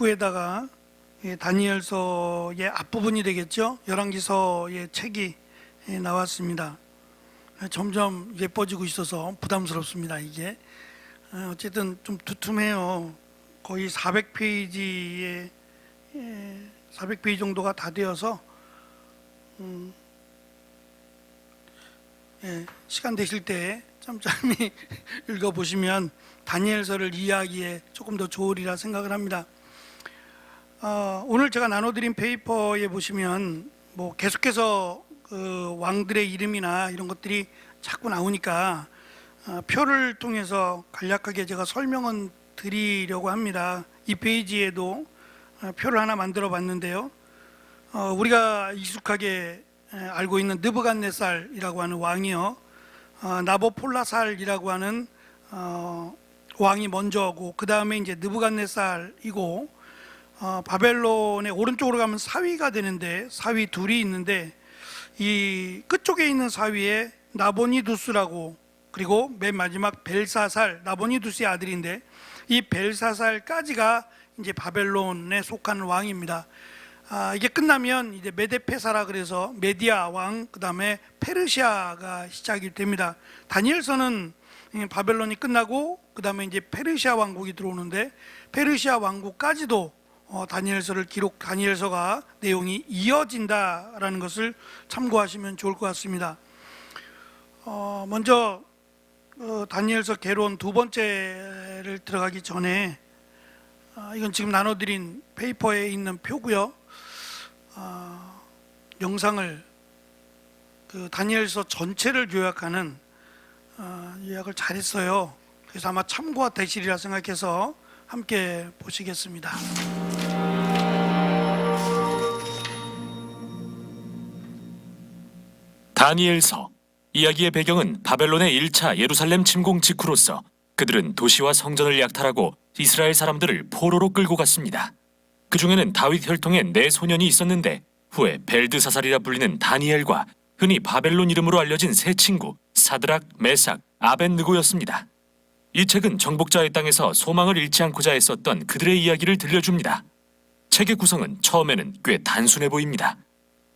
입구에다가 다니엘서의 앞부분이 되겠죠. 열왕기서의 책이 나왔습니다. 점점 예뻐지고 있어서 부담스럽습니다. 이게 어쨌든 좀 두툼해요. 거의 400페이지에 400페이지 정도가 다 되어서 시간 되실 때 짬짬이 읽어보시면 다니엘서를 이해하기에 조금 더 좋으리라 생각을 합니다. 오늘 제가 나눠드린 페이퍼에 보시면 뭐 계속해서 그 왕들의 이름이나 이런 것들이 자꾸 나오니까 표를 통해서 간략하게 제가 설명은 드리려고 합니다. 이 페이지에도 표를 하나 만들어 봤는데요. 우리가 익숙하게 알고 있는 느부갓네살이라고 하는 왕이요, 나보폴라살이라고 하는 왕이 먼저고, 그 다음에 이제 느부갓네살이고, 바벨론의 오른쪽으로 가면 사위가 되는데, 사위 둘이 있는데, 이 끝쪽에 있는 사위에 나보니두스라고, 그리고 맨 마지막 벨사살, 나보니두스의 아들인데, 이 벨사살까지가 이제 바벨론에 속하는 왕입니다. 이게 끝나면 이제 메데페사라 그래서 메디아 왕, 그 다음에 페르시아가 시작이 됩니다. 다니엘서는 바벨론이 끝나고 그 다음에 이제 페르시아 왕국이 들어오는데, 페르시아 왕국까지도 다니엘서가 내용이 이어진다라는 것을 참고하시면 좋을 것 같습니다. 먼저 다니엘서 개론 두 번째를 들어가기 전에 이건 지금 나눠드린 페이퍼에 있는 표고요. 영상을 다니엘서 전체를 요약하는 요약을 잘했어요. 그래서 아마 참고가 되시리라 생각해서 함께 보시겠습니다. 다니엘서. 이야기의 배경은 바벨론의 1차 예루살렘 침공 직후로서 그들은 도시와 성전을 약탈하고 이스라엘 사람들을 포로로 끌고 갔습니다. 그 중에는 다윗 혈통의 4소년이 있었는데, 후에 벨드사살이라 불리는 다니엘과 흔히 바벨론 이름으로 알려진 세 친구 사드락, 메삭, 아벳느고였습니다. 이 책은 정복자의 땅에서 소망을 잃지 않고자 애썼던 그들의 이야기를 들려줍니다. 책의 구성은 처음에는 꽤 단순해 보입니다.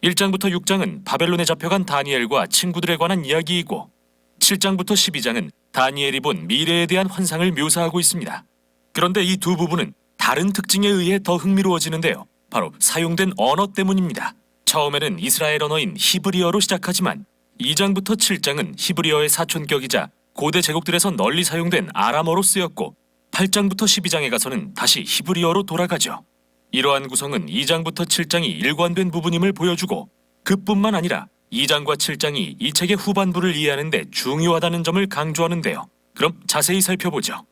1장부터 6장은 바벨론에 잡혀간 다니엘과 친구들에 관한 이야기이고, 7장부터 12장은 다니엘이 본 미래에 대한 환상을 묘사하고 있습니다. 그런데 이 두 부분은 다른 특징에 의해 더 흥미로워지는데요. 바로 사용된 언어 때문입니다. 처음에는 이스라엘 언어인 히브리어로 시작하지만 2장부터 7장은 히브리어의 사촌격이자 고대 제국들에서 널리 사용된 아람어로 쓰였고, 8장부터 12장에 가서는 다시 히브리어로 돌아가죠. 이러한 구성은 2장부터 7장이 일관된 부분임을 보여주고, 그뿐만 아니라 2장과 7장이 이 책의 후반부를 이해하는 데 중요하다는 점을 강조하는데요. 그럼 자세히 살펴보죠.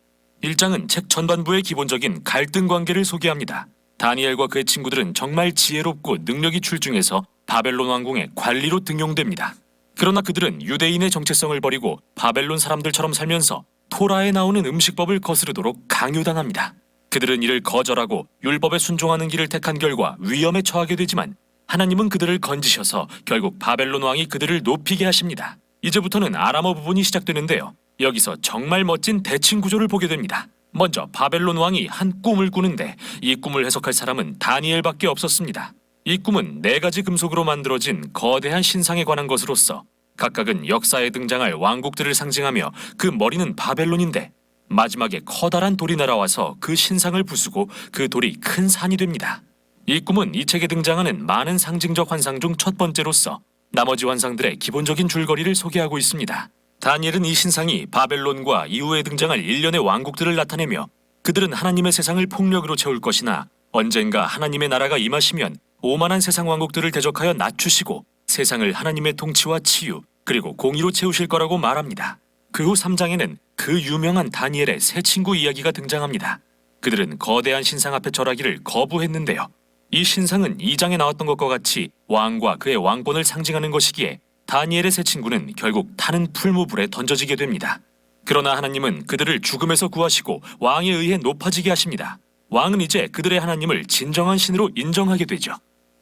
1장은 책 전반부의 기본적인 갈등 관계를 소개합니다. 다니엘과 그의 친구들은 정말 지혜롭고 능력이 출중해서 바벨론 왕궁의 관리로 등용됩니다. 그러나 그들은 유대인의 정체성을 버리고 바벨론 사람들처럼 살면서 토라에 나오는 음식법을 거스르도록 강요당합니다. 그들은 이를 거절하고 율법에 순종하는 길을 택한 결과 위험에 처하게 되지만, 하나님은 그들을 건지셔서 결국 바벨론 왕이 그들을 높이게 하십니다. 이제부터는 아람어 부분이 시작되는데요. 여기서 정말 멋진 대칭 구조를 보게 됩니다. 먼저 바벨론 왕이 한 꿈을 꾸는데, 이 꿈을 해석할 사람은 다니엘밖에 없었습니다. 이 꿈은 4가지 금속으로 만들어진 거대한 신상에 관한 것으로서 각각은 역사에 등장할 왕국들을 상징하며 그 머리는 바벨론인데, 마지막에 커다란 돌이 날아와서 그 신상을 부수고 그 돌이 큰 산이 됩니다. 이 꿈은 이 책에 등장하는 많은 상징적 환상 중 첫 번째로서 나머지 환상들의 기본적인 줄거리를 소개하고 있습니다. 다니엘은 이 신상이 바벨론과 이후에 등장할 일련의 왕국들을 나타내며, 그들은 하나님의 세상을 폭력으로 채울 것이나 언젠가 하나님의 나라가 임하시면 오만한 세상 왕국들을 대적하여 낮추시고 세상을 하나님의 통치와 치유 그리고 공의로 채우실 거라고 말합니다. 그 후 3장에는 그 유명한 다니엘의 세 친구 이야기가 등장합니다. 그들은 거대한 신상 앞에 절하기를 거부했는데요. 이 신상은 2장에 나왔던 것과 같이 왕과 그의 왕권을 상징하는 것이기에 다니엘의 세 친구는 결국 타는 풀무불에 던져지게 됩니다. 그러나 하나님은 그들을 죽음에서 구하시고 왕에 의해 높아지게 하십니다. 왕은 이제 그들의 하나님을 진정한 신으로 인정하게 되죠.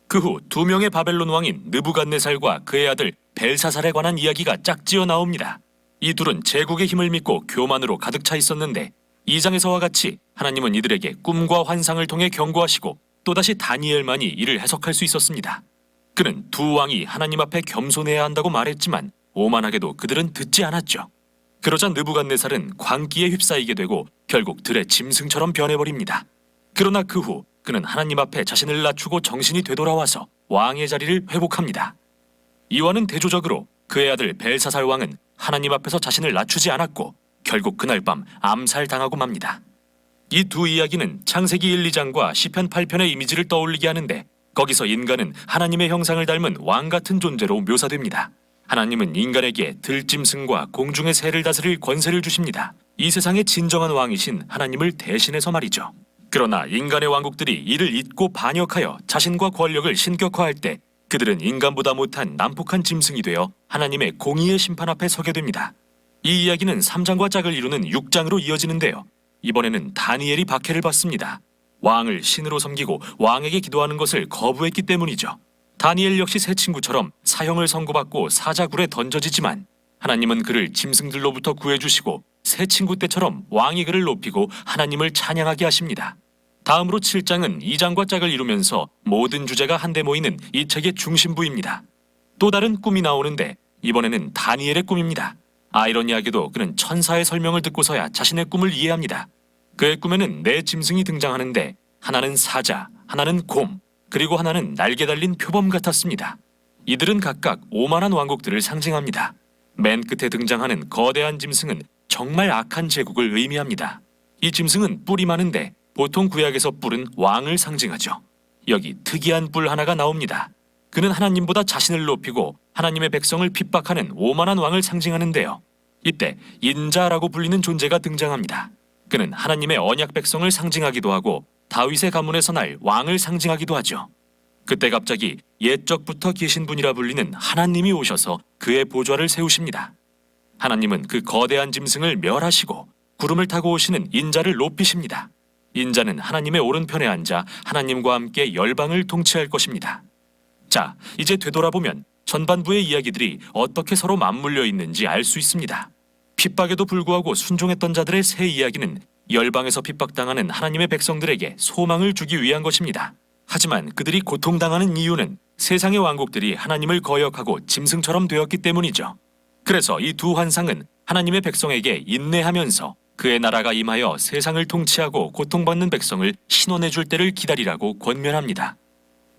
그 후 2명의 바벨론 왕인 느부갓네살과 그의 아들 벨사살에 관한 이야기가 짝지어 나옵니다. 이 둘은 제국의 힘을 믿고 교만으로 가득 차 있었는데, 2장에서와 같이 하나님은 이들에게 꿈과 환상을 통해 경고하시고 또다시 다니엘만이 이를 해석할 수 있었습니다. 그는 두 왕이 하나님 앞에 겸손해야 한다고 말했지만 오만하게도 그들은 듣지 않았죠. 그러자 느부갓네살은 광기에 휩싸이게 되고 결국 들의 짐승처럼 변해버립니다. 그러나 그 후 그는 하나님 앞에 자신을 낮추고 정신이 되돌아와서 왕의 자리를 회복합니다. 이와는 대조적으로 그의 아들 벨사살 왕은 하나님 앞에서 자신을 낮추지 않았고 결국 그날 밤 암살당하고 맙니다. 이 두 이야기는 창세기 1, 2장과 시편 8편의 이미지를 떠올리게 하는데 거기서 인간은 하나님의 형상을 닮은 왕 같은 존재로 묘사됩니다. 하나님은 인간에게 들짐승과 공중의 새를 다스릴 권세를 주십니다. 이 세상의 진정한 왕이신 하나님을 대신해서 말이죠. 그러나 인간의 왕국들이 이를 잊고 반역하여 자신과 권력을 신격화할 때 그들은 인간보다 못한 난폭한 짐승이 되어 하나님의 공의의 심판 앞에 서게 됩니다. 이 이야기는 3장과 짝을 이루는 6장으로 이어지는데요. 이번에는 다니엘이 박해를 받습니다. 왕을 신으로 섬기고 왕에게 기도하는 것을 거부했기 때문이죠. 다니엘 역시 새 친구처럼 사형을 선고받고 사자굴에 던져지지만 하나님은 그를 짐승들로부터 구해주시고 새 친구 때처럼 왕이 그를 높이고 하나님을 찬양하게 하십니다. 다음으로 7장은 2장과 짝을 이루면서 모든 주제가 한데 모이는 이 책의 중심부입니다. 또 다른 꿈이 나오는데 이번에는 다니엘의 꿈입니다. 아이러니하게도 그는 천사의 설명을 듣고서야 자신의 꿈을 이해합니다. 그의 꿈에는 네 짐승이 등장하는데 하나는 사자, 하나는 곰, 그리고 하나는 날개 달린 표범 같았습니다. 이들은 각각 오만한 왕국들을 상징합니다. 맨 끝에 등장하는 거대한 짐승은 정말 악한 제국을 의미합니다. 이 짐승은 뿔이 많은데 보통 구약에서 뿔은 왕을 상징하죠. 여기 특이한 뿔 하나가 나옵니다. 그는 하나님보다 자신을 높이고 하나님의 백성을 핍박하는 오만한 왕을 상징하는데요. 이때 인자라고 불리는 존재가 등장합니다. 그는 하나님의 언약 백성을 상징하기도 하고 다윗의 가문에서 날 왕을 상징하기도 하죠. 그때 갑자기 옛적부터 계신 분이라 불리는 하나님이 오셔서 그의 보좌를 세우십니다. 하나님은 그 거대한 짐승을 멸하시고 구름을 타고 오시는 인자를 높이십니다. 인자는 하나님의 오른편에 앉아 하나님과 함께 열방을 통치할 것입니다. 자, 이제 되돌아보면 전반부의 이야기들이 어떻게 서로 맞물려 있는지 알 수 있습니다. 핍박에도 불구하고 순종했던 자들의 새 이야기는 열방에서 핍박당하는 하나님의 백성들에게 소망을 주기 위한 것입니다. 하지만 그들이 고통당하는 이유는 세상의 왕국들이 하나님을 거역하고 짐승처럼 되었기 때문이죠. 그래서 이 두 환상은 하나님의 백성에게 인내하면서 그의 나라가 임하여 세상을 통치하고 고통받는 백성을 신원해 줄 때를 기다리라고 권면합니다.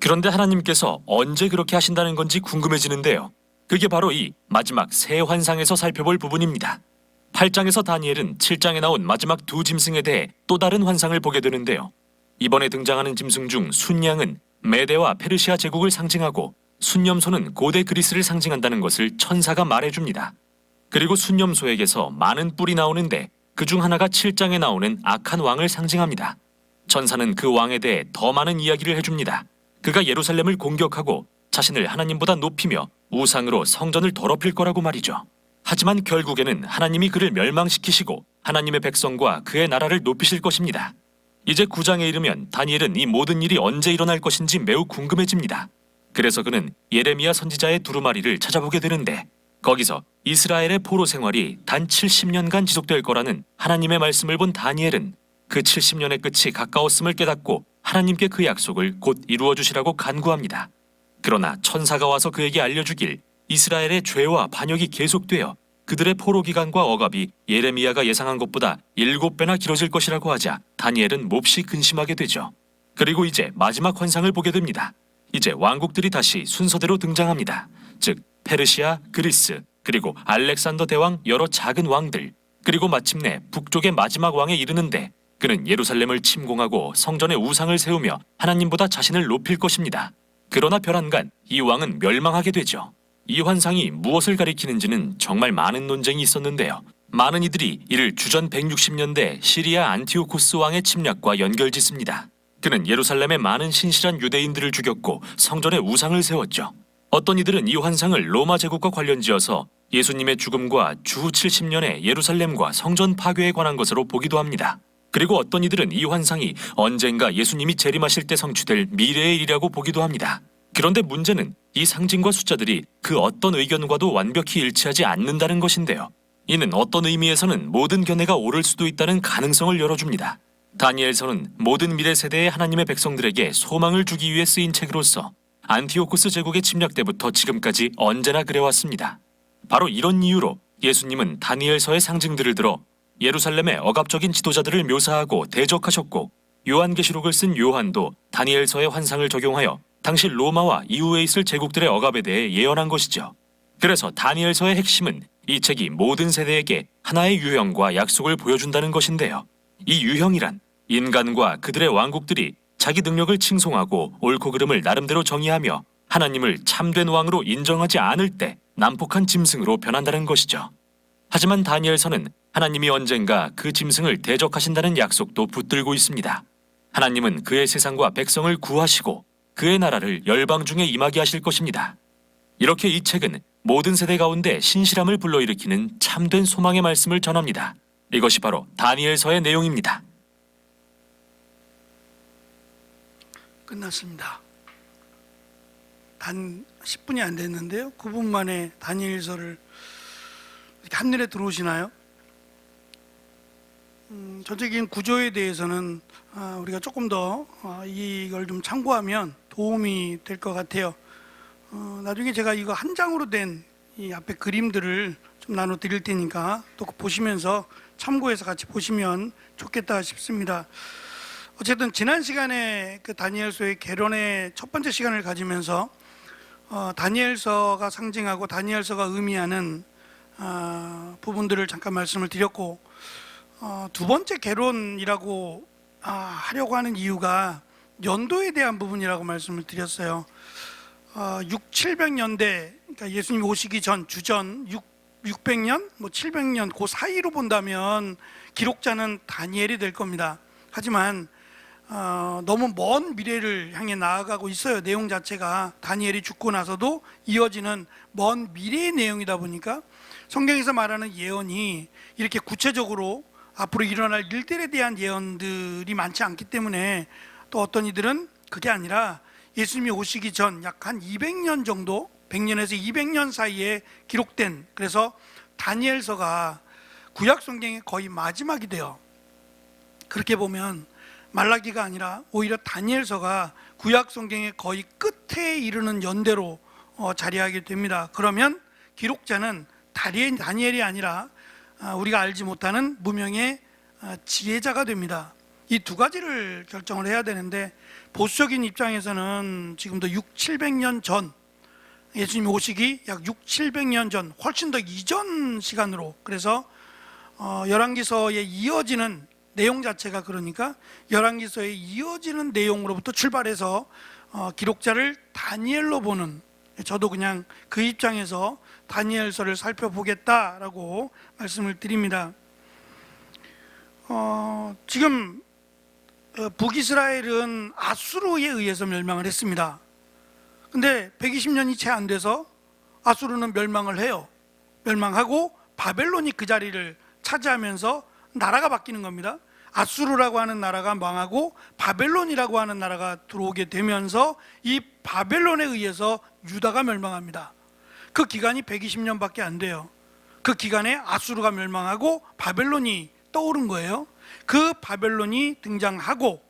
그런데 하나님께서 언제 그렇게 하신다는 건지 궁금해지는데요. 그게 바로 이 마지막 새 환상에서 살펴볼 부분입니다. 8장에서 다니엘은 7장에 나온 마지막 두 짐승에 대해 또 다른 환상을 보게 되는데요. 이번에 등장하는 짐승 중 순양은 메대와 페르시아 제국을 상징하고 순념소는 고대 그리스를 상징한다는 것을 천사가 말해줍니다. 그리고 순념소에게서 많은 뿔이 나오는데 그중 하나가 7장에 나오는 악한 왕을 상징합니다. 천사는 그 왕에 대해 더 많은 이야기를 해줍니다. 그가 예루살렘을 공격하고 자신을 하나님보다 높이며 우상으로 성전을 더럽힐 거라고 말이죠. 하지만 결국에는 하나님이 그를 멸망시키시고 하나님의 백성과 그의 나라를 높이실 것입니다. 이제 9장에 이르면 다니엘은 이 모든 일이 언제 일어날 것인지 매우 궁금해집니다. 그래서 그는 예레미야 선지자의 두루마리를 찾아보게 되는데 거기서 이스라엘의 포로 생활이 단 70년간 지속될 거라는 하나님의 말씀을 본 다니엘은 그 70년의 끝이 가까웠음을 깨닫고 하나님께 그 약속을 곧 이루어 주시라고 간구합니다. 그러나 천사가 와서 그에게 알려주길 이스라엘의 죄와 반역이 계속되어 그들의 포로 기간과 억압이 예레미야가 예상한 것보다 7배나 길어질 것이라고 하자 다니엘은 몹시 근심하게 되죠. 그리고 이제 마지막 환상을 보게 됩니다. 이제 왕국들이 다시 순서대로 등장합니다. 즉 페르시아, 그리스, 그리고 알렉산더 대왕 여러 작은 왕들, 그리고 마침내 북쪽의 마지막 왕에 이르는데 그는 예루살렘을 침공하고 성전에 우상을 세우며 하나님보다 자신을 높일 것입니다. 그러나 별한간 이 왕은 멸망하게 되죠. 이 환상이 무엇을 가리키는지는 정말 많은 논쟁이 있었는데요. 많은 이들이 이를 주전 160년대 시리아 안티오코스 왕의 침략과 연결짓습니다. 그는 예루살렘의 많은 신실한 유대인들을 죽였고 성전에 우상을 세웠죠. 어떤 이들은 이 환상을 로마 제국과 관련지어서 예수님의 죽음과 주후 70년의 예루살렘과 성전 파괴에 관한 것으로 보기도 합니다. 그리고 어떤 이들은 이 환상이 언젠가 예수님이 재림하실 때 성취될 미래의 일이라고 보기도 합니다. 그런데 문제는 이 상징과 숫자들이 그 어떤 의견과도 완벽히 일치하지 않는다는 것인데요. 이는 어떤 의미에서는 모든 견해가 옳을 수도 있다는 가능성을 열어줍니다. 다니엘서는 모든 미래 세대의 하나님의 백성들에게 소망을 주기 위해 쓰인 책으로서 안티오코스 제국의 침략 때부터 지금까지 언제나 그래왔습니다. 바로 이런 이유로 예수님은 다니엘서의 상징들을 들어 예루살렘의 억압적인 지도자들을 묘사하고 대적하셨고, 요한계시록을 쓴 요한도 다니엘서의 환상을 적용하여 당시 로마와 이후에 있을 제국들의 억압에 대해 예언한 것이죠. 그래서 다니엘서의 핵심은 이 책이 모든 세대에게 하나의 유형과 약속을 보여준다는 것인데요. 이 유형이란 인간과 그들의 왕국들이 자기 능력을 칭송하고 옳고 그름을 나름대로 정의하며 하나님을 참된 왕으로 인정하지 않을 때 난폭한 짐승으로 변한다는 것이죠. 하지만 다니엘서는 하나님이 언젠가 그 짐승을 대적하신다는 약속도 붙들고 있습니다. 하나님은 그의 세상과 백성을 구하시고 그의 나라를 열방 중에 임하게 하실 것입니다. 이렇게 이 책은 모든 세대 가운데 신실함을 불러일으키는 참된 소망의 말씀을 전합니다. 이것이 바로 다니엘서의 내용입니다. 끝났습니다. 단 10분이 안 됐는데요. 9분 만에 다니엘서를 이렇게 한눈에 들어오시나요? 전체적인 구조에 대해서는 우리가 조금 더 이걸 좀 참고하면 도움이 될 것 같아요. 나중에 제가 이거 한 장으로 된 이 앞에 그림들을 좀 나눠 드릴 테니까 또 보시면서 참고해서 같이 보시면 좋겠다 싶습니다. 어쨌든 지난 시간에 그 다니엘서의 개론의 첫 번째 시간을 가지면서 다니엘서가 상징하고 다니엘서가 의미하는 부분들을 잠깐 말씀을 드렸고, 두 번째 개론이라고 하려고 하는 이유가 연도에 대한 부분이라고 말씀을 드렸어요. 700년대, 그러니까 예수님 오시기 전 주전 600년, 700년 그 사이로 본다면 기록자는 다니엘이 될 겁니다. 하지만 너무 먼 미래를 향해 나아가고 있어요. 내용 자체가 다니엘이 죽고 나서도 이어지는 먼 미래의 내용이다 보니까 성경에서 말하는 예언이 이렇게 구체적으로 앞으로 일어날 일들에 대한 예언들이 많지 않기 때문에, 또 어떤 이들은 그게 아니라 예수님이 오시기 전 약 한 200년 정도, 100년에서 200년 사이에 기록된, 그래서 다니엘서가 구약 성경의 거의 마지막이 돼요. 그렇게 보면 말라기가 아니라 오히려 다니엘서가 구약 성경의 거의 끝에 이르는 연대로 자리하게 됩니다. 그러면 기록자는 다니엘이 아니라 우리가 알지 못하는 무명의 지혜자가 됩니다. 이 두 가지를 결정을 해야 되는데, 보수적인 입장에서는 지금도 700년 전, 예수님이 오시기 약 700년 전, 훨씬 더 이전 시간으로, 그래서 열왕기서에 이어지는 내용 자체가, 그러니까 열왕기서에 이어지는 내용으로부터 출발해서 기록자를 다니엘로 보는, 저도 그냥 그 입장에서 다니엘서를 살펴보겠다라고 말씀을 드립니다. 지금 북이스라엘은 아수르에 의해서 멸망을 했습니다. 근데 120년이 채 안 돼서 아수르는 멸망을 해요. 멸망하고 바벨론이 그 자리를 차지하면서 나라가 바뀌는 겁니다. 아수르라고 하는 나라가 망하고 바벨론이라고 하는 나라가 들어오게 되면서 이 바벨론에 의해서 유다가 멸망합니다. 그 기간이 120년밖에 안 돼요. 그 기간에 아수르가 멸망하고 바벨론이 떠오른 거예요. 그 바벨론이 등장하고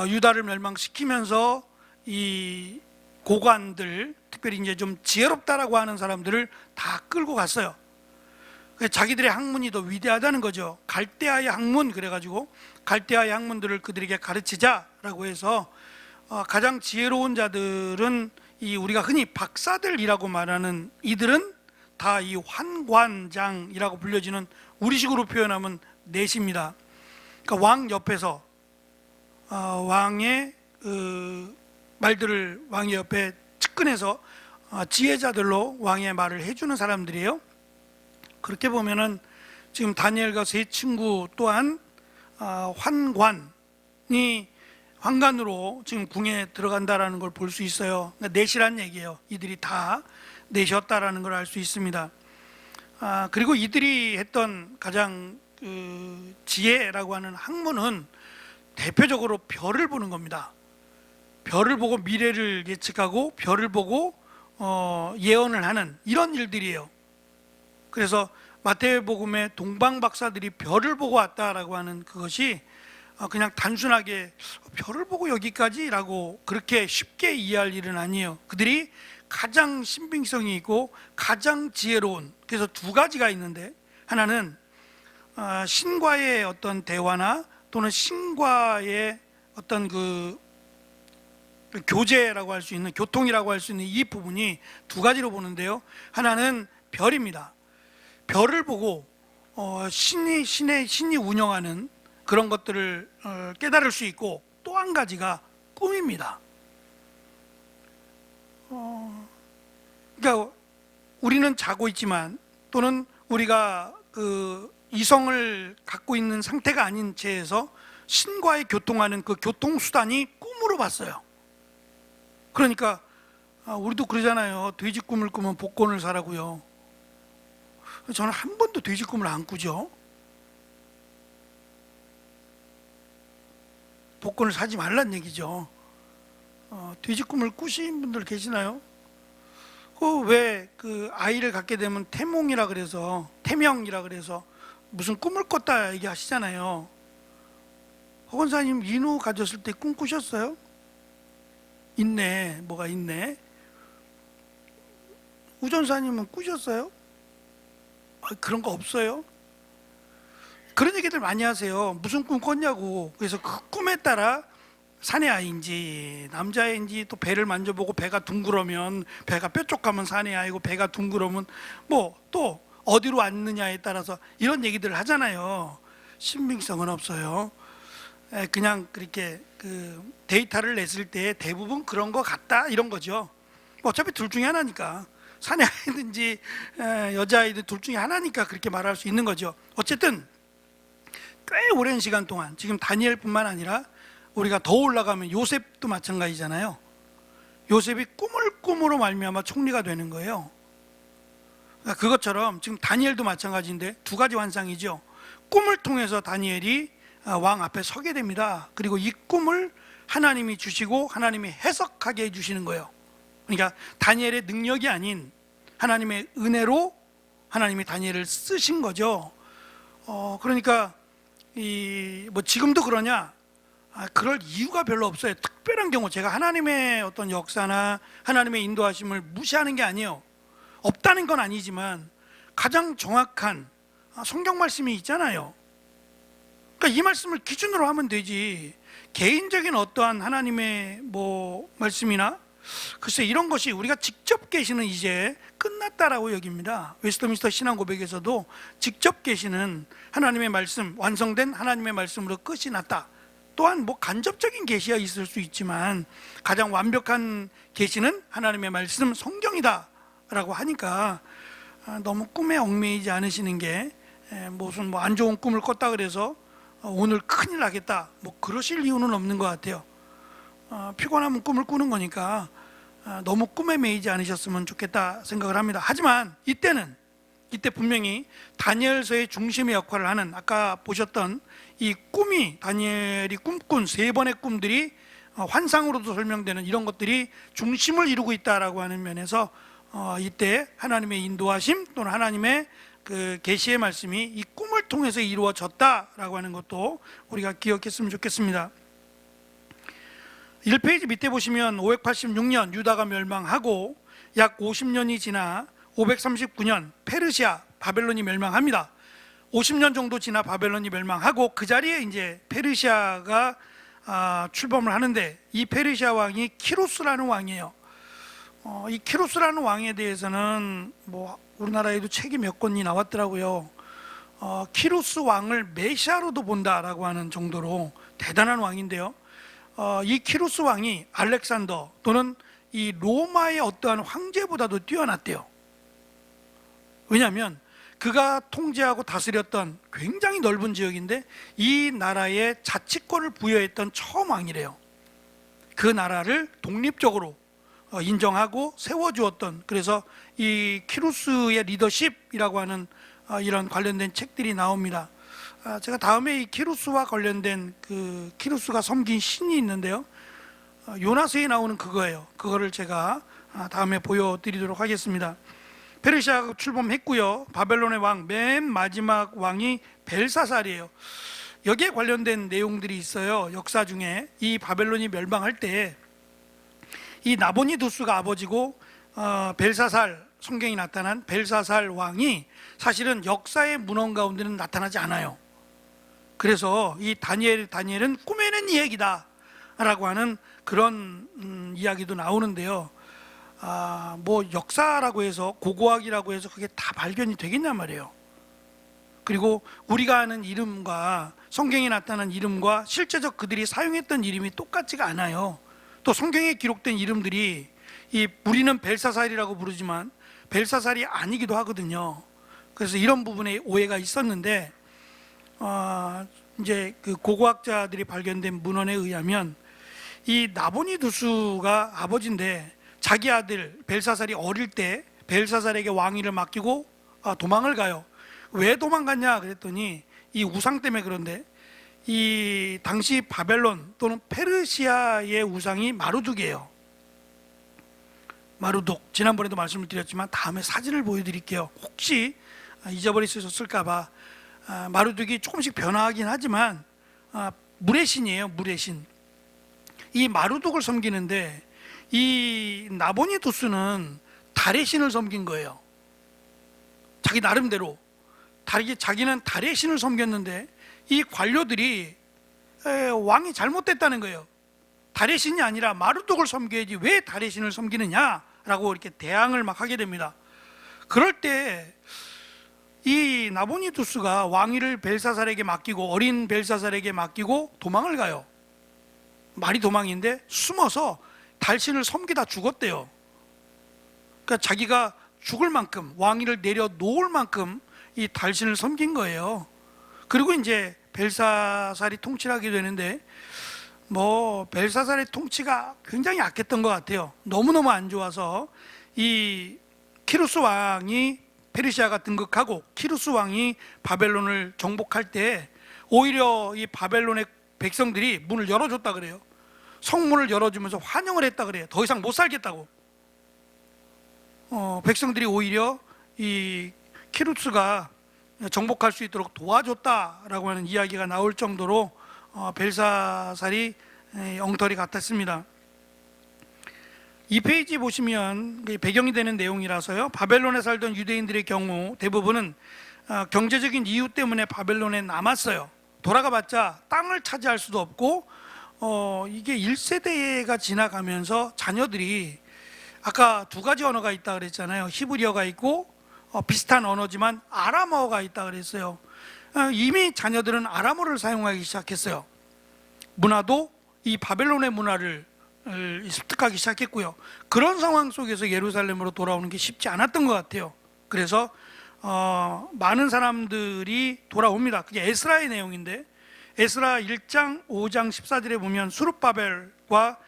유다를 멸망시키면서 이 고관들, 특별히 이제 좀 지혜롭다라고 하는 사람들을 다 끌고 갔어요. 자기들의 학문이 더 위대하다는 거죠. 갈대아의 학문, 그래가지고 갈대아의 학문들을 그들에게 가르치자라고 해서 가장 지혜로운 자들은 이 우리가 흔히 박사들이라고 말하는 이들은 다 이 환관장이라고 불려지는, 우리식으로 표현하면 넷입니다. 그러니까 왕 옆에서 왕의 말들을 왕의 옆에 측근해서 지혜자들로 왕의 말을 해주는 사람들이에요. 그렇게 보면은 지금 다니엘과 세 친구 또한 환관으로 지금 궁에 들어간다라는 걸 볼 수 있어요. 그러니까 넷이란 얘기예요. 이들이 다 넷이었다라는 걸 알 수 있습니다. 그리고 이들이 했던 가장 지혜라고 하는 학문은 대표적으로 별을 보는 겁니다. 별을 보고 미래를 예측하고 별을 보고 예언을 하는 이런 일들이에요. 그래서 마태복음의 동방 박사들이 별을 보고 왔다라고 하는 그것이 그냥 단순하게 별을 보고 여기까지라고 그렇게 쉽게 이해할 일은 아니에요. 그들이 가장 신빙성이 있고 가장 지혜로운, 그래서 두 가지가 있는데, 하나는 신과의 어떤 대화나 또는 신과의 어떤 그 교제라고 할 수 있는, 교통이라고 할 수 있는 이 부분이 두 가지로 보는데요. 하나는 별입니다. 별을 보고 신이 운영하는 그런 것들을 깨달을 수 있고, 또 한 가지가 꿈입니다. 그러니까 우리는 자고 있지만, 또는 우리가 그 이성을 갖고 있는 상태가 아닌 채에서 신과의 교통하는 그 교통수단이 꿈으로 봤어요. 그러니까 우리도 그러잖아요. 돼지 꿈을 꾸면 복권을 사라고요. 저는 한 번도 돼지 꿈을 안 꾸죠. 복권을 사지 말란 얘기죠. 돼지 꿈을 꾸신 분들 계시나요? 왜 그 아이를 갖게 되면 태몽이라 그래서, 태명이라 그래서 무슨 꿈을 꿨다 얘기하시잖아요. 허 권사님 인후 가졌을 때 꿈 꾸셨어요? 있네, 뭐가 있네. 우 전사님은 꾸셨어요? 그런 거 없어요? 그런 얘기들 많이 하세요. 무슨 꿈 꿨냐고. 그래서 그 꿈에 따라 사내 아이인지 남자애인지, 또 배를 만져보고 배가 둥그러면, 배가 뾰족하면 사내 아이고, 배가 둥그러면 뭐 또 어디로 왔느냐에 따라서 이런 얘기들을 하잖아요. 신빙성은 없어요. 그냥 그렇게 그 데이터를 냈을 때 대부분 그런 거 같다 이런 거죠. 어차피 둘 중에 하나니까, 사내 아이든지 여자아이든 둘 중에 하나니까 그렇게 말할 수 있는 거죠. 어쨌든 꽤 오랜 시간 동안, 지금 다니엘뿐만 아니라 우리가 더 올라가면 요셉도 마찬가지잖아요. 요셉이 꿈을 꿈으로 말미암아 총리가 되는 거예요. 그러니까 그것처럼 지금 다니엘도 마찬가지인데 두 가지 환상이죠. 꿈을 통해서 다니엘이 왕 앞에 서게 됩니다. 그리고 이 꿈을 하나님이 주시고 하나님이 해석하게 해주시는 거예요. 그러니까 다니엘의 능력이 아닌 하나님의 은혜로 하나님이 다니엘을 쓰신 거죠. 그러니까 뭐 지금도 그러냐? 그럴 이유가 별로 없어요. 특별한 경우, 제가 하나님의 어떤 역사나 하나님의 인도하심을 무시하는 게 아니에요. 없다는 건 아니지만 가장 정확한 성경 말씀이 있잖아요. 그러니까 이 말씀을 기준으로 하면 되지, 개인적인 어떠한 하나님의 뭐 말씀이나, 글쎄 이런 것이 우리가 직접 계시는 이제 끝났다라고 여깁니다. 웨스트민스터 신앙고백에서도 직접 계시는 하나님의 말씀, 완성된 하나님의 말씀으로 끝이 났다. 또한 뭐 간접적인 계시가 있을 수 있지만 가장 완벽한 계시는 하나님의 말씀 성경이다 라고 하니까 너무 꿈에 얽매이지 않으시는 게, 무슨 뭐 안 좋은 꿈을 꿨다 그래서 오늘 큰일 나겠다, 뭐 그러실 이유는 없는 것 같아요. 피곤하면 꿈을 꾸는 거니까 너무 꿈에 매이지 않으셨으면 좋겠다 생각을 합니다. 하지만 이때 분명히 다니엘서의 중심의 역할을 하는, 아까 보셨던 이 꿈이, 다니엘이 꿈꾼 세 번의 꿈들이 환상으로도 설명되는 이런 것들이 중심을 이루고 있다라고 하는 면에서 이때 하나님의 인도하심 또는 하나님의 그 계시의 말씀이 이 꿈을 통해서 이루어졌다라고 하는 것도 우리가 기억했으면 좋겠습니다. 1페이지 밑에 보시면 586년 유다가 멸망하고 약 50년이 지나 539년 페르시아, 바벨론이 멸망합니다. 50년 정도 지나 바벨론이 멸망하고 그 자리에 이제 페르시아가 출범을 하는데, 이 페르시아 왕이 키루스라는 왕이에요. 이 키루스라는 왕에 대해서는 뭐 우리나라에도 책이 몇 권이 나왔더라고요. 키루스 왕을 메시아로도 본다라고 하는 정도로 대단한 왕인데요. 이 키루스 왕이 알렉산더 또는 이 로마의 어떠한 황제보다도 뛰어났대요. 왜냐하면 그가 통제하고 다스렸던 굉장히 넓은 지역인데 이 나라에 자치권을 부여했던 처음 왕이래요. 그 나라를 독립적으로 인정하고 세워주었던, 그래서 이 키루스의 리더십이라고 하는 이런 관련된 책들이 나옵니다. 제가 다음에 이 키루스와 관련된 그 키루스가 섬긴 신이 있는데요, 요나서에 나오는 그거예요. 그거를 제가 다음에 보여드리도록 하겠습니다. 페르시아가 출범했고요. 바벨론의 왕, 맨 마지막 왕이 벨사살이에요. 여기에 관련된 내용들이 있어요. 역사 중에 이 바벨론이 멸망할 때 이 나보니두스가 아버지고 벨사살, 성경이 나타난 벨사살 왕이 사실은 역사의 문헌 가운데는 나타나지 않아요. 그래서 이 다니엘은 꾸며낸 이야기다 라고 하는 그런 이야기도 나오는데요. 뭐 역사라고 해서, 고고학이라고 해서 그게 다 발견이 되겠냐 말이에요. 그리고 우리가 아는 이름과 성경에 나타난 이름과 실제적 그들이 사용했던 이름이 똑같지가 않아요. 또 성경에 기록된 이름들이 우리는 벨사살이라고 부르지만 벨사살이 아니기도 하거든요. 그래서 이런 부분에 오해가 있었는데 이제 그 고고학자들이 발견된 문헌에 의하면 이 나보니두스가 아버지인데 자기 아들 벨사살이 어릴 때 벨사살에게 왕위를 맡기고 도망을 가요. 왜 도망갔냐 그랬더니 이 우상 때문에. 그런데 이 당시 바벨론 또는 페르시아의 우상이 마루둑이에요. 마루둑, 지난번에도 말씀을 드렸지만 다음에 사진을 보여드릴게요. 혹시 잊어버리셨을까봐. 마루둑이 조금씩 변화하긴 하지만 물의 신이에요. 물의 신. 이 마루둑을 섬기는데 이 나보니두스는 달의 신을 섬긴 거예요. 자기 나름대로. 자기는 달의 신을 섬겼는데 이 관료들이 왕이 잘못됐다는 거예요. 달의 신이 아니라 마루둑을 섬겨야지 왜 달의 신을 섬기느냐라고 이렇게 대항을 막 하게 됩니다. 그럴 때 이 나보니두스가 왕위를 벨사살에게 맡기고, 어린 벨사살에게 맡기고 도망을 가요. 말이 도망인데 숨어서 달신을 섬기다 죽었대요. 그러니까 자기가 죽을 만큼, 왕위를 내려놓을 만큼 이 달신을 섬긴 거예요. 그리고 이제 벨사살이 통치를 하게 되는데 뭐 벨사살의 통치가 굉장히 악했던 것 같아요. 너무너무 안 좋아서 이 키루스 왕이, 페르시아가 등극하고 키루스 왕이 바벨론을 정복할 때 오히려 이 바벨론의 백성들이 문을 열어줬다 그래요. 성문을 열어주면서 환영을 했다 그래요. 더 이상 못 살겠다고. 백성들이 오히려 이 키루스가 정복할 수 있도록 도와줬다라고 하는 이야기가 나올 정도로 벨사살이 엉터리 같았습니다. 이 페이지 보시면 배경이 되는 내용이라서요. 바벨론에 살던 유대인들의 경우 대부분은 경제적인 이유 때문에 바벨론에 남았어요. 돌아가봤자 땅을 차지할 수도 없고 이게 1세대가 지나가면서 자녀들이, 아까 두 가지 언어가 있다 그랬잖아요. 히브리어가 있고 비슷한 언어지만 아람어가 있다 그랬어요. 이미 자녀들은 아람어를 사용하기 시작했어요. 문화도 이 바벨론의 문화를 습득하기 시작했고요. 그런 상황 속에서 예루살렘으로 돌아오는 게 쉽지 않았던 것 같아요. 그래서 많은 사람들이 돌아옵니다. 그게 에스라의 내용인데, 에스라 1장 5장 14절에 보면 수룹바벨과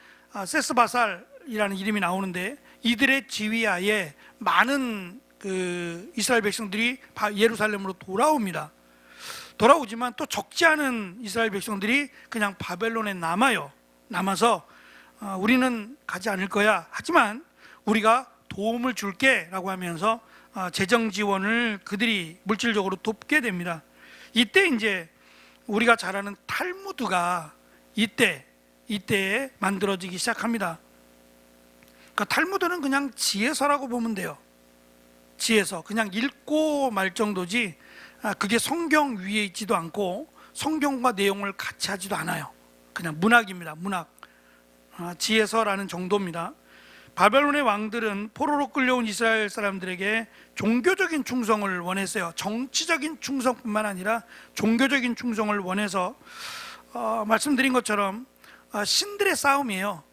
세스바살이라는 이름이 나오는데, 이들의 지휘하에 많은 그 이스라엘 백성들이 예루살렘으로 돌아옵니다. 돌아오지만 또 적지 않은 이스라엘 백성들이 그냥 바벨론에 남아서 우리는 가지 않을 거야. 하지만 우리가 도움을 줄게 라고 하면서 재정 지원을 그들이 물질적으로 돕게 됩니다. 이때 이제 우리가 잘 아는 탈무드가 이때에 만들어지기 시작합니다. 그러니까 탈무드는 그냥 지혜서라고 보면 돼요. 지혜서, 그냥 읽고 말 정도지 그게 성경 위에 있지도 않고 성경과 내용을 같이 하지도 않아요. 그냥 문학입니다. 문학. 지혜서라는 정도입니다. 바벨론의 왕들은 포로로 끌려온 이스라엘 사람들에게 종교적인 충성을 원했어요. 정치적인 충성뿐만 아니라 종교적인 충성을 원해서 말씀드린 것처럼 신들의 싸움이에요.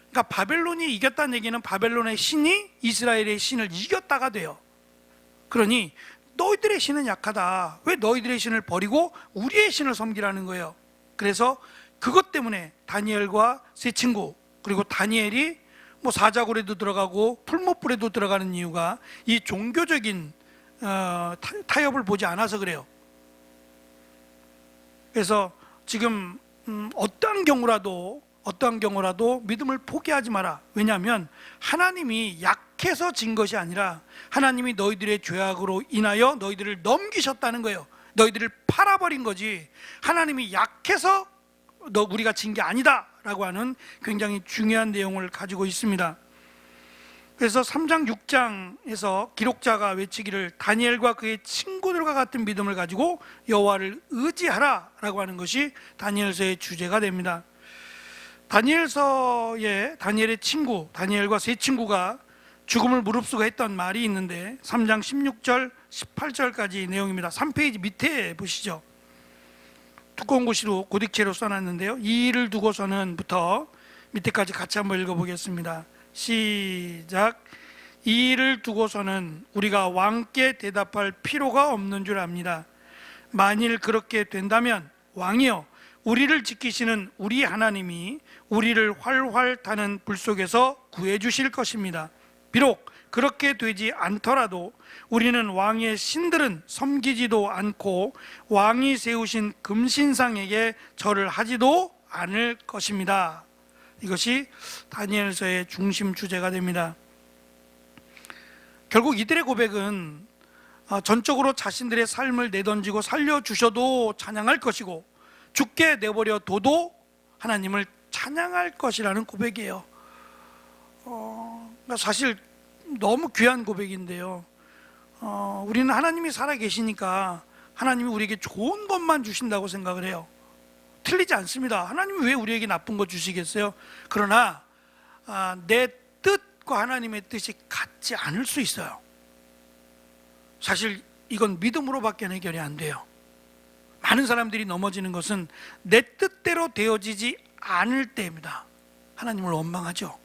그러니까 바벨론이 이겼다는 얘기는 바벨론의 신이 이스라엘의 신을 이겼다가 돼요. 그러니 너희들의 신은 약하다. 왜 너희들의 신을 버리고 우리의 신을 섬기라는 거예요. 그래서 그것 때문에 다니엘과 세 친구, 그리고 다니엘이 뭐 사자굴에도 들어가고 풀무불에도 들어가는 이유가 이 종교적인 타협을 보지 않아서 그래요. 그래서 지금 어떠한 경우라도 어떠한 경우라도 믿음을 포기하지 마라. 왜냐하면 하나님이 약해서 진 것이 아니라 하나님이 너희들의 죄악으로 인하여 너희들을 넘기셨다는 거예요. 너희들을 팔아버린 거지 하나님이 약해서 우리가 진 게 아니다 라고 하는 굉장히 중요한 내용을 가지고 있습니다. 그래서 3장 6장에서 기록자가 외치기를 다니엘과 그의 친구들과 같은 믿음을 가지고 여호와를 의지하라 라고 하는 것이 다니엘서의 주제가 됩니다. 다니엘의 친구, 다니엘과 세 친구가 죽음을 무릅쓰고 했던 말이 있는데 3장 16절, 18절까지 내용입니다. 3페이지 밑에 보시죠. 두꺼운 글씨로 고딕체로 써놨는데요. 이 일을 두고서는 부터 밑에까지 같이 한번 읽어보겠습니다. 시작. 이 일을 두고서는 우리가 왕께 대답할 필요가 없는 줄 압니다. 만일 그렇게 된다면 왕이여 우리를 지키시는 우리 하나님이 우리를 활활 타는 불 속에서 구해 주실 것입니다. 비록 그렇게 되지 않더라도 우리는 왕의 신들은 섬기지도 않고 왕이 세우신 금신상에게 절을 하지도 않을 것입니다. 이것이 다니엘서의 중심 주제가 됩니다. 결국 이들의 고백은 전적으로 자신들의 삶을 내던지고 살려주셔도 찬양할 것이고 죽게 내버려 둬도 하나님을 찬양할 것이라는 고백이에요. 사실 너무 귀한 고백인데요. 우리는 하나님이 살아계시니까 하나님이 우리에게 좋은 것만 주신다고 생각을 해요. 틀리지 않습니다. 하나님이 왜 우리에게 나쁜 거 주시겠어요? 그러나 내 뜻과 하나님의 뜻이 같지 않을 수 있어요. 사실 이건 믿음으로밖에 해결이 안 돼요. 많은 사람들이 넘어지는 것은 내 뜻대로 되어지지 않을 때입니다. 하나님을 원망하죠.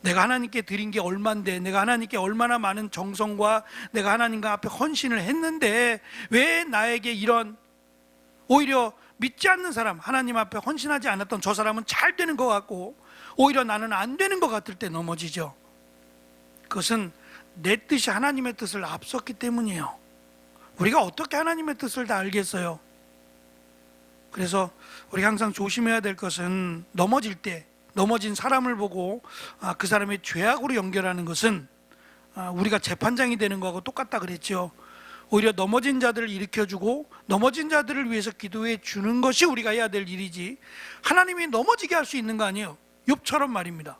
내가 하나님께 드린 게 얼만데, 내가 하나님께 얼마나 많은 정성과 내가 하나님과 앞에 헌신을 했는데 왜 나에게 이런, 오히려 믿지 않는 사람, 하나님 앞에 헌신하지 않았던 저 사람은 잘 되는 것 같고 오히려 나는 안 되는 것 같을 때 넘어지죠. 그것은 내 뜻이 하나님의 뜻을 앞섰기 때문이에요. 우리가 어떻게 하나님의 뜻을 다 알겠어요? 그래서 우리가 항상 조심해야 될 것은 넘어질 때 넘어진 사람을 보고 그 사람의 죄악으로 연결하는 것은 우리가 재판장이 되는 거하고 똑같다 그랬죠. 오히려 넘어진 자들을 일으켜주고 넘어진 자들을 위해서 기도해 주는 것이 우리가 해야 될 일이지, 하나님이 넘어지게 할 수 있는 거 아니에요. 욥처럼 말입니다.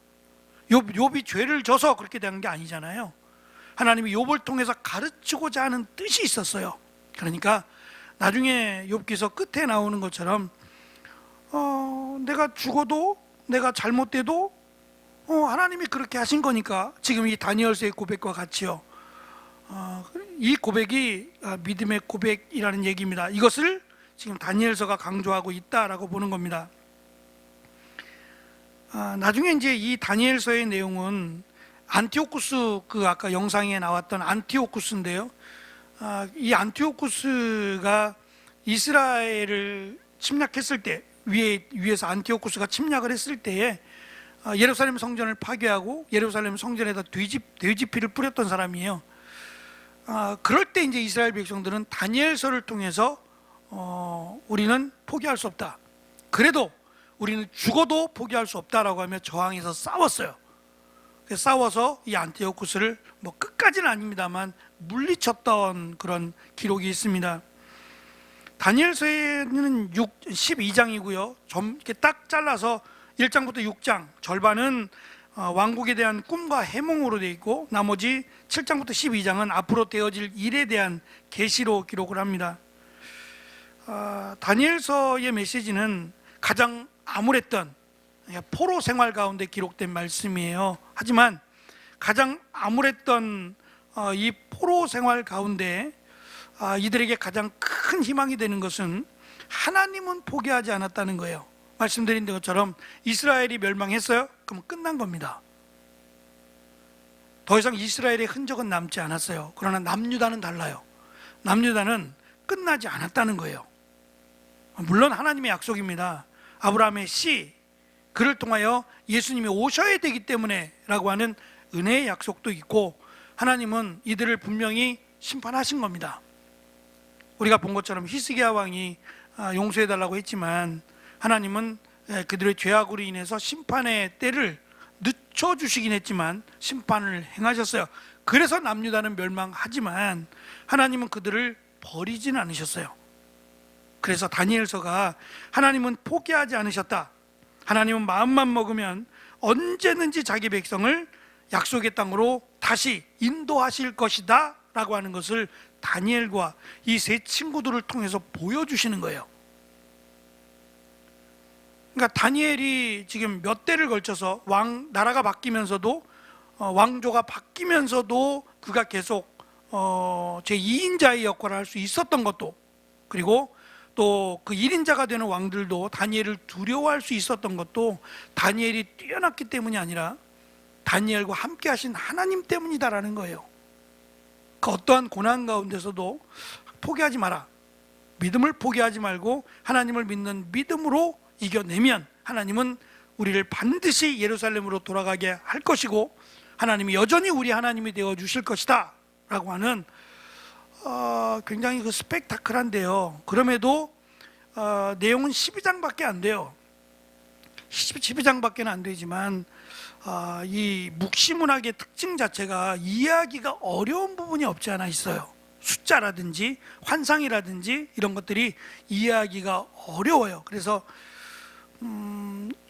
욥이 죄를 져서 그렇게 된 게 아니잖아요. 하나님이 욥을 통해서 가르치고자 하는 뜻이 있었어요. 그러니까 나중에 욥기서 끝에 나오는 것처럼 내가 죽어도, 내가 잘못돼도 하나님이 그렇게 하신 거니까, 지금 이 다니엘서의 고백과 같이요. 이 고백이 믿음의 고백이라는 얘기입니다. 이것을 지금 다니엘서가 강조하고 있다라고 보는 겁니다. 나중에 이제 이 다니엘서의 내용은 안티오쿠스, 그 아까 영상에 나왔던 안티오쿠스인데요. 이 안티오쿠스가 이스라엘을 침략했을 때, 위에서 안티오쿠스가 침략을 했을 때에 예루살렘 성전을 파괴하고 예루살렘 성전에다 돼지피를 뿌렸던 사람이에요. 그럴 때 이제 이스라엘 백성들은 다니엘서를 통해서 우리는 포기할 수 없다, 그래도 우리는 죽어도 포기할 수 없다라고 하며 저항해서 싸웠어요. 싸워서 이 안티오쿠스를 끝까지는 아닙니다만 물리쳤던 그런 기록이 있습니다. 다니엘서에는 12장이고요 좀 이렇게 딱 잘라서 1장부터 6장 절반은 왕국에 대한 꿈과 해몽으로 되어 있고, 나머지 7장부터 12장은 앞으로 되어질 일에 대한 계시로 기록을 합니다. 다니엘서의 메시지는 가장 암울했던 포로 생활 가운데 기록된 말씀이에요. 하지만 가장 암울했던 이 포로 생활 가운데 이들에게 가장 큰 희망이 되는 것은 하나님은 포기하지 않았다는 거예요. 말씀드린 것처럼 이스라엘이 멸망했어요? 그럼 끝난 겁니다. 더 이상 이스라엘의 흔적은 남지 않았어요. 그러나 남유다는 달라요. 남유다는 끝나지 않았다는 거예요. 물론 하나님의 약속입니다. 아브라함의 씨, 그를 통하여 예수님이 오셔야 되기 때문에 라고 하는 은혜의 약속도 있고, 하나님은 이들을 분명히 심판하신 겁니다. 우리가 본 것처럼 히스기야 왕이 용서해달라고 했지만 하나님은 그들의 죄악으로 인해서 심판의 때를 늦춰주시긴 했지만 심판을 행하셨어요. 그래서 남유다는 멸망하지만 하나님은 그들을 버리진 않으셨어요. 그래서 다니엘서가 하나님은 포기하지 않으셨다, 하나님은 마음만 먹으면 언제든지 자기 백성을 약속의 땅으로 다시 인도하실 것이다 라고 하는 것을 다니엘과 이 세 친구들을 통해서 보여주시는 거예요. 그러니까 다니엘이 지금 몇 대를 걸쳐서 나라가 바뀌면서도 왕조가 바뀌면서도 그가 계속 제2인자의 역할을 할 수 있었던 것도, 그리고 또 그 1인자가 되는 왕들도 다니엘을 두려워할 수 있었던 것도 다니엘이 뛰어났기 때문이 아니라 다니엘과 함께 하신 하나님 때문이다라는 거예요. 그 어떠한 고난 가운데서도 포기하지 마라, 믿음을 포기하지 말고 하나님을 믿는 믿음으로 이겨내면 하나님은 우리를 반드시 예루살렘으로 돌아가게 할 것이고 하나님이 여전히 우리 하나님이 되어 주실 것이다 라고 하는 굉장히 그 스펙타클한데요, 그럼에도 내용은 12장밖에 안 돼요. 12장밖에 안 되지만 이 묵시문학의 특징 자체가 이해하기가 어려운 부분이 없지 않아 있어요. 숫자라든지 환상이라든지 이런 것들이 이해하기가 어려워요. 그래서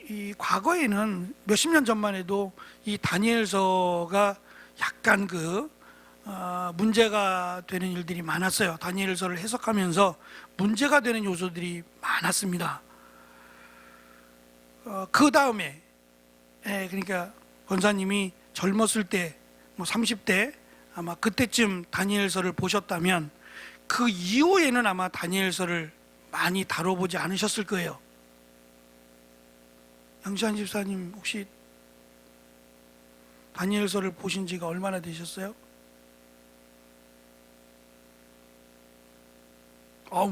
이 과거에는 몇십 년 전만 해도 이 다니엘서가 약간 문제가 되는 일들이 많았어요. 다니엘서를 해석하면서 문제가 되는 요소들이 많았습니다. 그 다음에 그러니까 권사님이 젊었을 때, 30대 아마 그때쯤 다니엘서를 보셨다면 그 이후에는 아마 다니엘서를 많이 다뤄보지 않으셨을 거예요. 양시환 집사님 혹시 다니엘서를 보신 지가 얼마나 되셨어요?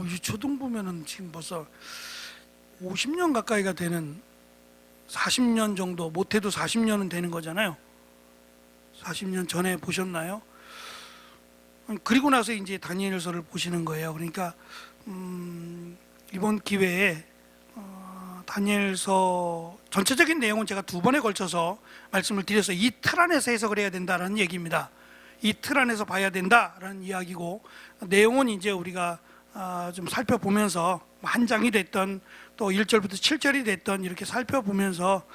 이 초등부면은 지금 벌써 50년 가까이가 되는, 40년 정도, 못해도 40년은 되는 거잖아요. 40년 전에 보셨나요? 그리고 나서 이제 다니엘서를 보시는 거예요. 그러니까 이번 기회에 다니엘서 전체적인 내용은 제가 두 번에 걸쳐서 말씀을 드려서 이 틀 안에서 해석을 해야 된다는 얘기입니다. 이 틀 안에서 봐야 된다라는 이야기고, 내용은 이제 우리가 좀 살펴보면서 한 장이 됐던 또 1절부터 7절이 됐던 이렇게 살펴보면서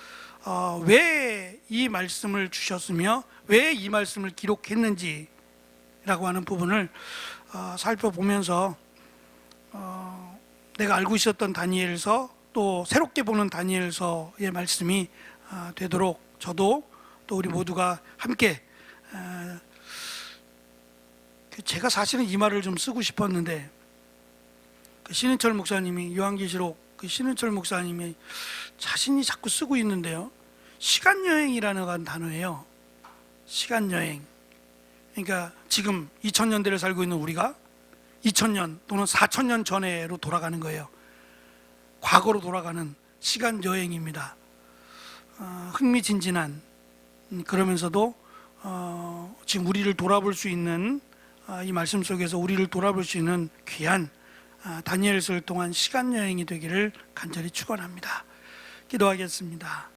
왜 이 말씀을 주셨으며 왜 이 말씀을 기록했는지 라고 하는 부분을 살펴보면서 내가 알고 있었던 다니엘서, 또 새롭게 보는 다니엘서의 말씀이 되도록 저도 또 우리 모두가 함께, 제가 사실은 이 말을 좀 쓰고 싶었는데 신은철 목사님이, 요한계시록 신은철 목사님이 자신이 자꾸 쓰고 있는데요, 시간여행이라는 단어예요. 시간여행. 그러니까 지금 2000년대를 살고 있는 우리가 2000년 또는 4000년 전에로 돌아가는 거예요. 과거로 돌아가는 시간여행입니다. 흥미진진한, 그러면서도 지금 우리를 돌아볼 수 있는, 이 말씀 속에서 우리를 돌아볼 수 있는 귀한 다니엘서를 통한 시간여행이 되기를 간절히 축원합니다. 기도하겠습니다.